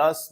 10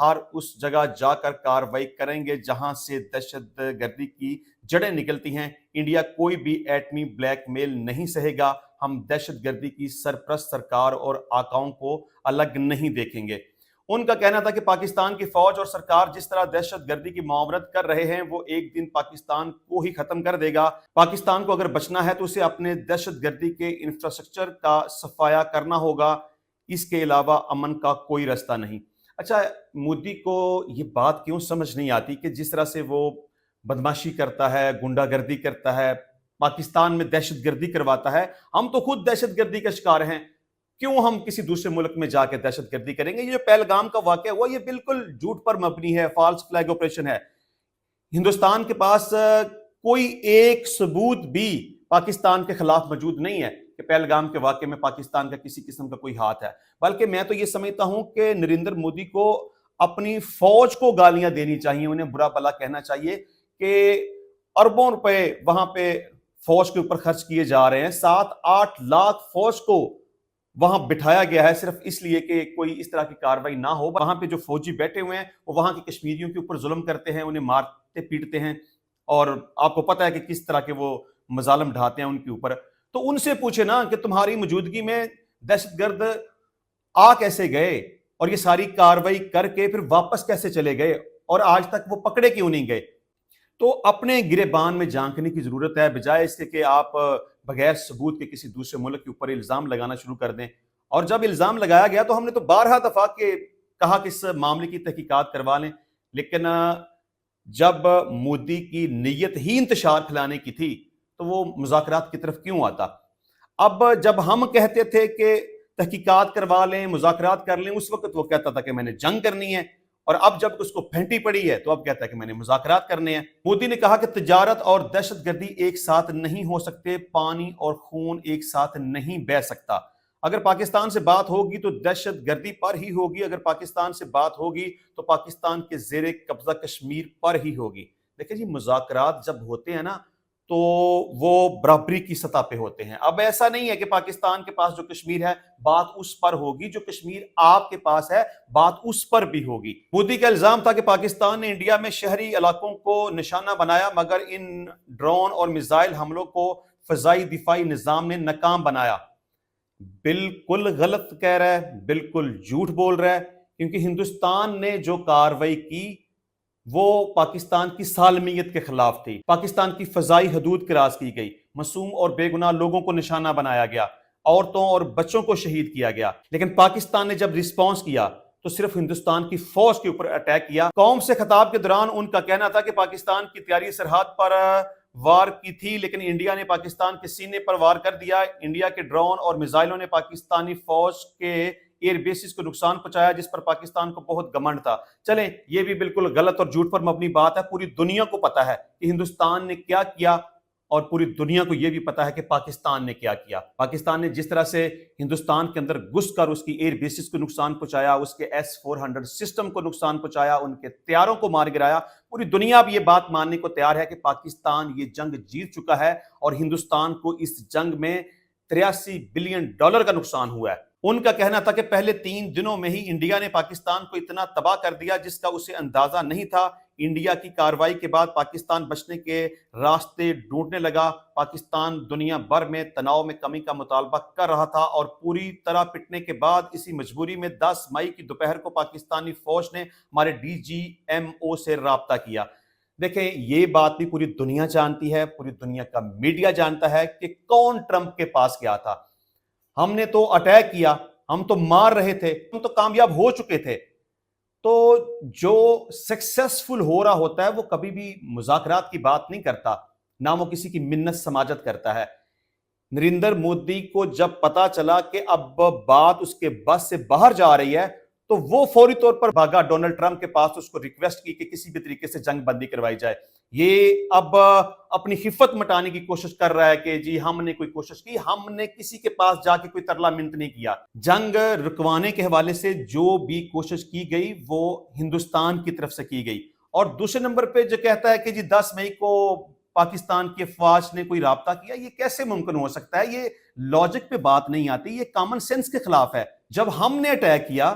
ہر اس جگہ جا کر کارروائی کریں گے جہاں سے دہشت گردی کی جڑیں نکلتی ہیں۔ انڈیا کوئی بھی ایٹمی بلیک میل نہیں سہے گا۔ ہم دہشت گردی کی سرپرست سرکار اور آقاؤں کو الگ نہیں دیکھیں گے۔ ان کا کہنا تھا کہ پاکستان کی فوج اور سرکار جس طرح دہشت گردی کی معاونت کر رہے ہیں وہ ایک دن پاکستان کو ہی ختم کر دے گا۔ پاکستان کو اگر بچنا ہے تو اسے اپنے دہشت گردی کے انفراسٹرکچر کا صفایا کرنا ہوگا، اس کے علاوہ امن کا کوئی راستہ نہیں۔ اچھا، مودی کو یہ بات کیوں سمجھ نہیں آتی کہ جس طرح سے وہ بدماشی کرتا ہے، گنڈا گردی کرتا ہے، پاکستان میں دہشت گردی کرواتا ہے، ہم تو خود دہشت گردی کا شکار ہیں، کیوں ہم کسی دوسرے ملک میں جا کے دہشت گردی کریں گے؟ یہ جو پہلگام کا واقعہ ہوا یہ بالکل جھوٹ پر مبنی ہے، فالس فلیگ آپریشن ہے۔ ہندوستان کے پاس کوئی ایک ثبوت بھی پاکستان کے خلاف موجود نہیں ہے کہ پہلگام کے واقعے میں پاکستان کا کسی قسم کا کوئی ہاتھ ہے، بلکہ میں تو یہ سمجھتا ہوں کہ نریندر مودی کو اپنی فوج کو گالیاں دینی چاہیے، انہیں برا بھلا کہنا چاہیے کہ اربوں روپے وہاں پہ فوج کے اوپر خرچ کیے جا رہے ہیں، 7-8 لاکھ فوج کو وہاں بٹھایا گیا ہے صرف اس لیے کہ کوئی اس طرح کی کاروائی نہ ہو۔ وہاں پہ جو فوجی بیٹھے ہوئے ہیں وہ وہاں کے کشمیریوں کے اوپر ظلم کرتے ہیں، انہیں مارتے پیٹتے ہیں، اور آپ کو پتہ ہے کہ کس طرح کے وہ مظالم ڈھاتے ہیں ان کے اوپر۔ تو ان سے پوچھے نا کہ تمہاری موجودگی میں دہشت گرد آ کیسے گئے اور یہ ساری کاروائی کر کے پھر واپس کیسے چلے گئے اور آج تک وہ پکڑے کیوں نہیں گئے؟ تو اپنے گریبان میں جھانکنے کی ضرورت ہے، بجائے اس کے کہ آپ بغیر ثبوت کے کسی دوسرے ملک کے اوپر الزام لگانا شروع کر دیں۔ اور جب الزام لگایا گیا تو ہم نے تو بارہا دفعہ کہا کہ اس معاملے کی تحقیقات کروا لیں، لیکن جب مودی کی نیت ہی انتشار پھیلانے کی تھی تو وہ مذاکرات کی طرف کیوں آتا؟ اب جب ہم کہتے تھے کہ تحقیقات کروا لیں، مذاکرات کر لیں، اس وقت وہ کہتا تھا کہ میں نے جنگ کرنی ہے، اور اب جب اس کو پھینٹی پڑی ہے تو اب کہتا ہے کہ میں نے مذاکرات کرنے ہیں۔ مودی نے کہا کہ تجارت اور دہشت گردی ایک ساتھ نہیں ہو سکتے، پانی اور خون ایک ساتھ نہیں بہہ سکتا۔ اگر پاکستان سے بات ہوگی تو دہشت گردی پر ہی ہوگی، اگر پاکستان سے بات ہوگی تو پاکستان کے زیر قبضہ کشمیر پر ہی ہوگی۔ دیکھیں جی، مذاکرات جب ہوتے ہیں نا تو وہ برابری کی سطح پہ ہوتے ہیں۔ اب ایسا نہیں ہے کہ پاکستان کے پاس جو کشمیر ہے بات اس پر ہوگی، جو کشمیر آپ کے پاس ہے بات اس پر بھی ہوگی۔ مودی کا الزام تھا کہ پاکستان نے انڈیا میں شہری علاقوں کو نشانہ بنایا، مگر ان ڈرون اور میزائل حملوں کو فضائی دفاعی نظام نے ناکام بنایا۔ بالکل غلط کہہ رہا ہے، بالکل جھوٹ بول رہا ہے، کیونکہ ہندوستان نے جو کارروائی کی وہ پاکستان کی سالمیت کے خلاف تھی۔ پاکستان کی فضائی حدود کراس کی گئی، معصوم اور بے گناہ لوگوں کو نشانہ بنایا گیا، عورتوں اور بچوں کو شہید کیا گیا۔ لیکن پاکستان نے جب ریسپانس کیا تو صرف ہندوستان کی فوج کے اوپر اٹیک کیا۔ قوم سے خطاب کے دوران ان کا کہنا تھا کہ پاکستان کی تیاری سرحد پر وار کی تھی، لیکن انڈیا نے پاکستان کے سینے پر وار کر دیا۔ انڈیا کے ڈرون اور میزائلوں نے پاکستانی فوج کے ایئر بیسز کو نقصان پہنچایا، جس پر پاکستان کو بہت گھمنڈ تھا۔ چلیں، یہ بھی بالکل غلط اور جھوٹ پر مبنی بات ہے۔ پوری دنیا کو پتا ہے کہ ہندوستان نے کیا کیا، اور پوری دنیا کو یہ بھی پتا ہے کہ پاکستان نے کیا کیا۔ پاکستان نے جس طرح سے ہندوستان کے اندر گھس کر اس کی ایئر بیسز کو نقصان پہنچایا، اس کے S-400 سسٹم کو نقصان پہنچایا، ان کے طیاروں کو مار گرایا، پوری دنیا اب یہ بات ماننے کو تیار ہے کہ پاکستان یہ جنگ جیت چکا ہے، اور ہندوستان کو اس جنگ میں $83 بلین کا نقصان ہوا ہے۔ ان کا کہنا تھا کہ پہلے 3 دنوں میں ہی انڈیا نے پاکستان کو اتنا تباہ کر دیا جس کا اسے اندازہ نہیں تھا۔ انڈیا کی کارروائی کے بعد پاکستان بچنے کے راستے ڈھونڈنے لگا۔ پاکستان دنیا بھر میں تناؤ میں کمی کا مطالبہ کر رہا تھا، اور پوری طرح پٹنے کے بعد اسی مجبوری میں 10 مئی کی دوپہر کو پاکستانی فوج نے ہمارے DGMO سے رابطہ کیا۔ دیکھیں، یہ بات بھی پوری دنیا جانتی ہے، پوری دنیا کا میڈیا جانتا ہے کہ کون ٹرمپ کے پاس گیا تھا۔ ہم نے تو اٹیک کیا، ہم تو مار رہے تھے، ہم تو کامیاب ہو چکے تھے۔ تو جو سکسیسفل ہو رہا ہوتا ہے وہ کبھی بھی مذاکرات کی بات نہیں کرتا، نہ وہ کسی کی منت سماجت کرتا ہے۔ نریندر مودی کو جب پتا چلا کہ اب بات اس کے بس سے باہر جا رہی ہے تو وہ فوری طور پر بھاگا ڈونلڈ ٹرمپ کے پاس، اس کو ریکویسٹ کی کہ کسی بھی طریقے سے جنگ بندی کروائی جائے۔ یہ اب اپنی خفت مٹانے کی کوشش کر رہا ہے کہ جی ہم نے کوئی کوشش کی، ہم نے کسی کے پاس جا کے کوئی ترلا منت نہیں کیا۔ جنگ رکوانے کے حوالے سے جو بھی کوشش کی گئی وہ ہندوستان کی طرف سے کی گئی۔ اور دوسرے نمبر پہ جو کہتا ہے کہ جی 10 مئی کو پاکستان کی افواج نے کوئی رابطہ کیا، یہ کیسے ممکن ہو سکتا ہے؟ یہ لاجک پہ بات نہیں آتی، یہ کامن سینس کے خلاف ہے۔ جب ہم نے اٹیک کیا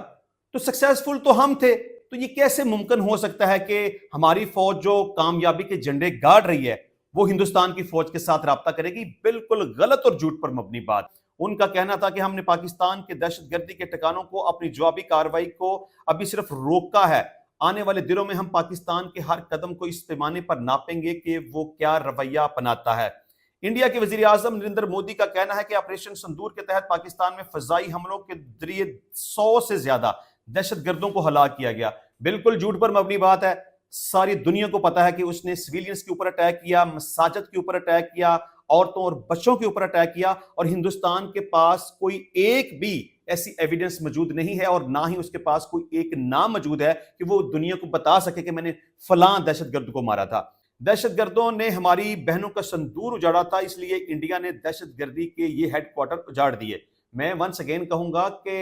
تو سکسیسفل تو ہم تھے، تو تو یہ کیسے ممکن ہو سکتا ہے کہ ہماری فوج جو کامیابی کے جھنڈے گاڑ رہی ہے وہ ہندوستان کی فوج کے ساتھ رابطہ کرے گی؟ بالکل غلط اور جھوٹ پر مبنی بات۔ ان کا کہنا تھا کہ ہم نے پاکستان کے دہشت گردی کے ٹھکانوں کو اپنی جوابی کارروائی کو ابھی صرف روکا ہے، آنے والے دنوں میں ہم پاکستان کے ہر قدم کو اس پیمانے پر ناپیں گے کہ وہ کیا رویہ اپناتا ہے۔ انڈیا کے وزیر اعظم نریندر مودی کا کہنا ہے کہ آپریشن سندور کے تحت پاکستان میں فضائی حملوں کے ذریعے 100 سے زیادہ دہشت گردوں کو ہلاک کیا گیا۔ بالکل جھوٹ پر مبنی بات ہے۔ ساری دنیا کو پتا ہے کہ اس نے سویلینز کے اوپر اٹیک کیا، مساجد کے اوپر اٹیک کیا، عورتوں اور بچوں کے اوپر اٹیک کیا، اور ہندوستان کے پاس کوئی ایک بھی ایسی ایویڈنس موجود نہیں ہے، اور نہ ہی اس کے پاس کوئی ایک نام موجود ہے کہ وہ دنیا کو بتا سکے کہ میں نے فلاں دہشت گرد کو مارا تھا۔ دہشت گردوں نے ہماری بہنوں کا سندور اجاڑا تھا، اس لیے انڈیا نے دہشت گردی کے یہ ہیڈ کوارٹر اجاڑ دیے۔ میں ونس اگین کہوں گا کہ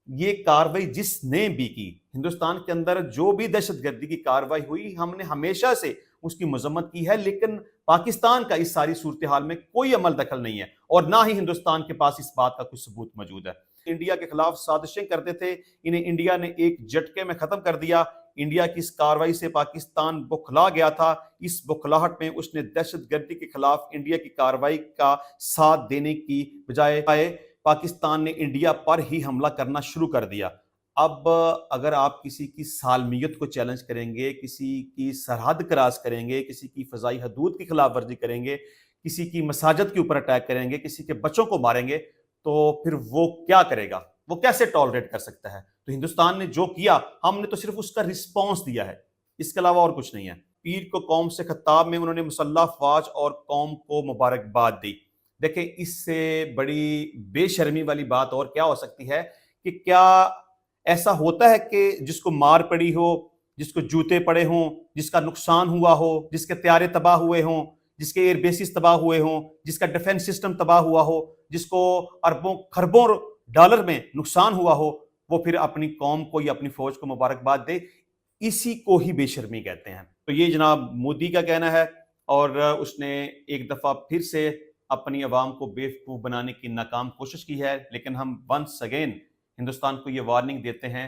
یہ کاروائی جس نے بھی کی، ہندوستان کے اندر جو بھی دہشت گردی کی کاروائی ہوئی، ہم نے ہمیشہ سے اس کی مذمت کی ہے، لیکن پاکستان کا اس ساری صورتحال میں کوئی عمل دخل نہیں ہے، اور نہ ہی ہندوستان کے پاس اس بات کا کوئی ثبوت موجود ہے۔ انڈیا کے خلاف سازشیں کرتے تھے، انہیں انڈیا نے ایک جھٹکے میں ختم کر دیا۔ انڈیا کی اس کاروائی سے پاکستان بکھلا گیا تھا۔ اس بکھلاہٹ میں اس نے دہشت گردی کے خلاف انڈیا کی کاروائی کا ساتھ دینے کی بجائے پاکستان نے انڈیا پر ہی حملہ کرنا شروع کر دیا۔ اب اگر آپ کسی کی سالمیت کو چیلنج کریں گے، کسی کی سرحد کراس کریں گے، کسی کی فضائی حدود کی خلاف ورزی کریں گے، کسی کی مساجد کے اوپر اٹیک کریں گے، کسی کے بچوں کو ماریں گے، تو پھر وہ کیا کرے گا؟ وہ کیسے ٹالریٹ کر سکتا ہے؟ تو ہندوستان نے جو کیا، ہم نے تو صرف اس کا رسپانس دیا ہے، اس کے علاوہ اور کچھ نہیں ہے۔ پیر کو قوم سے خطاب میں انہوں نے مسلح افواج اور قوم کو مبارکباد دی۔ دیکھیں، اس سے بڑی بے شرمی والی بات اور کیا ہو سکتی ہے کہ کیا ایسا ہوتا ہے کہ جس کو مار پڑی ہو، جس کو جوتے پڑے ہوں، جس کا نقصان ہوا ہو، جس کے طیارے تباہ ہوئے ہوں، جس کے ایئر بیسز تباہ ہوئے ہوں، جس کا ڈیفنس سسٹم تباہ ہوا ہو، جس کو اربوں خربوں ڈالر میں نقصان ہوا ہو، وہ پھر اپنی قوم کو یا اپنی فوج کو مبارکباد دے؟ اسی کو ہی بے شرمی کہتے ہیں۔ تو یہ جناب مودی کا کہنا ہے، اور اس نے ایک دفعہ پھر سے اپنی عوام کو بیوقوف بنانے کی ناکام کوشش کی ہے، لیکن ہم ونس اگین ہندوستان کو یہ وارننگ دیتے ہیں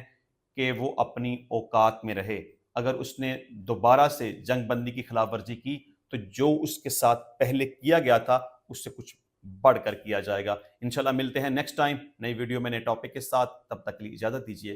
کہ وہ اپنی اوقات میں رہے۔ اگر اس نے دوبارہ سے جنگ بندی کی خلاف ورزی کی تو جو اس کے ساتھ پہلے کیا گیا تھا اس سے کچھ بڑھ کر کیا جائے گا۔ انشاءاللہ ملتے ہیں نیکسٹ ٹائم نئی ویڈیو میں نئے ٹاپک کے ساتھ، تب تک کے لیے اجازت دیجیے۔